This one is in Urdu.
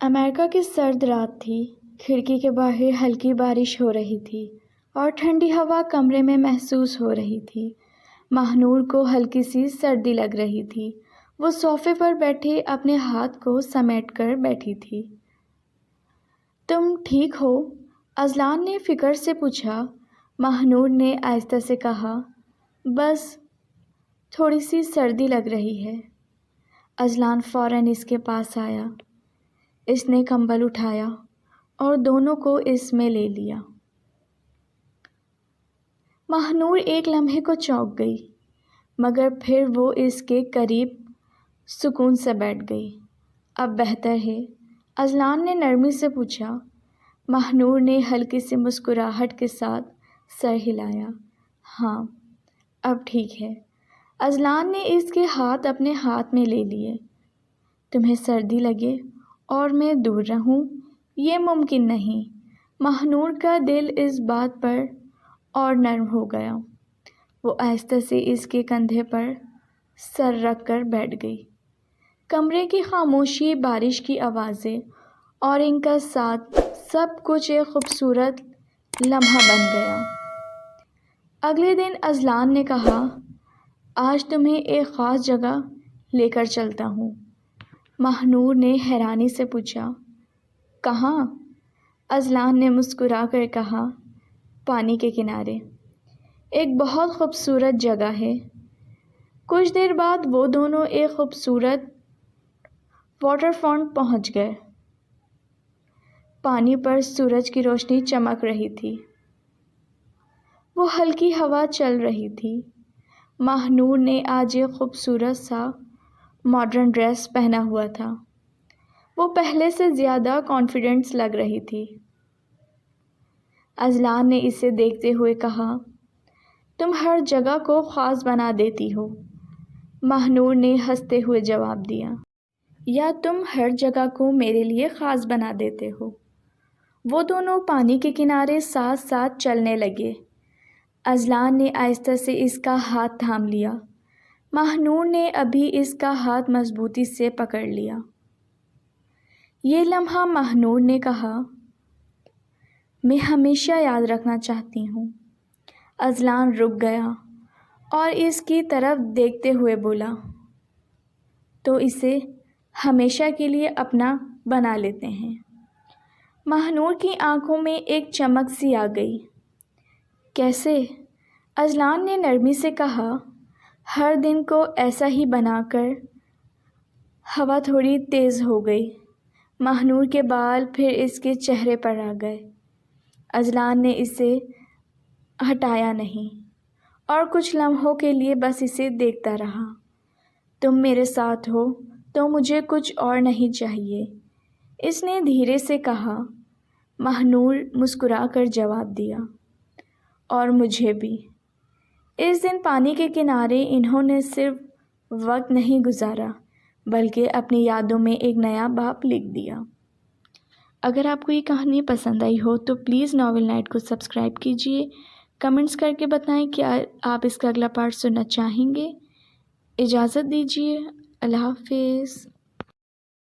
امریکہ کی سرد رات تھی۔ کھڑکی کے باہر ہلکی بارش ہو رہی تھی اور ٹھنڈی ہوا کمرے میں محسوس ہو رہی تھی۔ ماہنور کو ہلکی سی سردی لگ رہی تھی۔ وہ صوفے پر بیٹھے اپنے ہاتھ کو سمیٹ کر بیٹھی تھی۔ تم ٹھیک ہو؟ اذلان نے فکر سے پوچھا۔ ماہنور نے آہستہ سے کہا، بس تھوڑی سی سردی لگ رہی ہے۔ اذلان فوراً اس کے پاس آیا۔ اس نے کمبل اٹھایا اور دونوں کو اس میں لے لیا۔ ماہنور ایک لمحے کو چونک گئی، مگر پھر وہ اس کے قریب سکون سے بیٹھ گئی۔ اب بہتر ہے؟ اذلان نے نرمی سے پوچھا۔ ماہنور نے ہلکی سی مسکراہٹ کے ساتھ سر ہلایا۔ ہاں، اب ٹھیک ہے۔ اذلان نے اس کے ہاتھ اپنے ہاتھ میں لے لیے۔ تمہیں سردی لگے اور میں دور رہوں، یہ ممکن نہیں۔ ماہنور کا دل اس بات پر اور نرم ہو گیا۔ وہ آہستہ سے اس کے کندھے پر سر رکھ کر بیٹھ گئی۔ کمرے کی خاموشی، بارش کی آوازیں اور ان کا ساتھ، سب کچھ ایک خوبصورت لمحہ بن گیا۔ اگلے دن اذلان نے کہا، آج تمہیں ایک خاص جگہ لے کر چلتا ہوں۔ ماہنور نے حیرانی سے پوچھا، کہاں؟ اذلان نے مسکرا کر کہا، پانی کے کنارے۔ ایک بہت خوبصورت جگہ ہے۔ کچھ دیر بعد وہ دونوں ایک خوبصورت واٹر فونٹ پہنچ گئے۔ پانی پر سورج کی روشنی چمک رہی تھی۔ وہ ہلکی ہوا چل رہی تھی۔ ماہنور نے آج ایک خوبصورت سا ماڈرن ڈریس پہنا ہوا تھا۔ وہ پہلے سے زیادہ کانفیڈنٹ لگ رہی تھی۔ اذلان نے اسے دیکھتے ہوئے کہا، تم ہر جگہ کو خاص بنا دیتی ہو۔ ماہنور نے ہنستے ہوئے جواب دیا، یا تم ہر جگہ کو میرے لیے خاص بنا دیتے ہو۔ وہ دونوں پانی کے کنارے ساتھ ساتھ چلنے لگے۔ اذلان نے آہستہ سے اس کا ہاتھ تھام لیا۔ ماہنور نے ابھی اس کا ہاتھ مضبوطی سے پکڑ لیا۔ یہ لمحہ ماہنور نے کہا، میں ہمیشہ یاد رکھنا چاہتی ہوں۔ اذلان رک گیا اور اس کی طرف دیکھتے ہوئے بولا، تو اسے ہمیشہ کے لیے اپنا بنا لیتے ہیں۔ ماہنور کی آنکھوں میں ایک چمک سی آ گئی۔ کیسے؟ اذلان نے نرمی سے کہا، ہر دن کو ایسا ہی بنا کر۔ ہوا تھوڑی تیز ہو گئی۔ ماہنور کے بال پھر اس کے چہرے پر آ گئے۔ اذلان نے اسے ہٹایا نہیں اور کچھ لمحوں کے لیے بس اسے دیکھتا رہا۔ تم میرے ساتھ ہو تو مجھے کچھ اور نہیں چاہیے، اس نے دھیرے سے کہا۔ ماہنور مسکرا کر جواب دیا، اور مجھے بھی۔ اس دن پانی کے کنارے انہوں نے صرف وقت نہیں گزارا بلکہ اپنی یادوں میں ایک نیا باب لکھ دیا۔ اگر آپ کو یہ کہانی پسند آئی ہو تو پلیز ناول نائٹ کو سبسکرائب کیجیے۔ کمنٹس کر کے بتائیں کہ آپ اس کا اگلا پارٹ سننا چاہیں گے۔ اجازت دیجیے۔ اللہ حافظ۔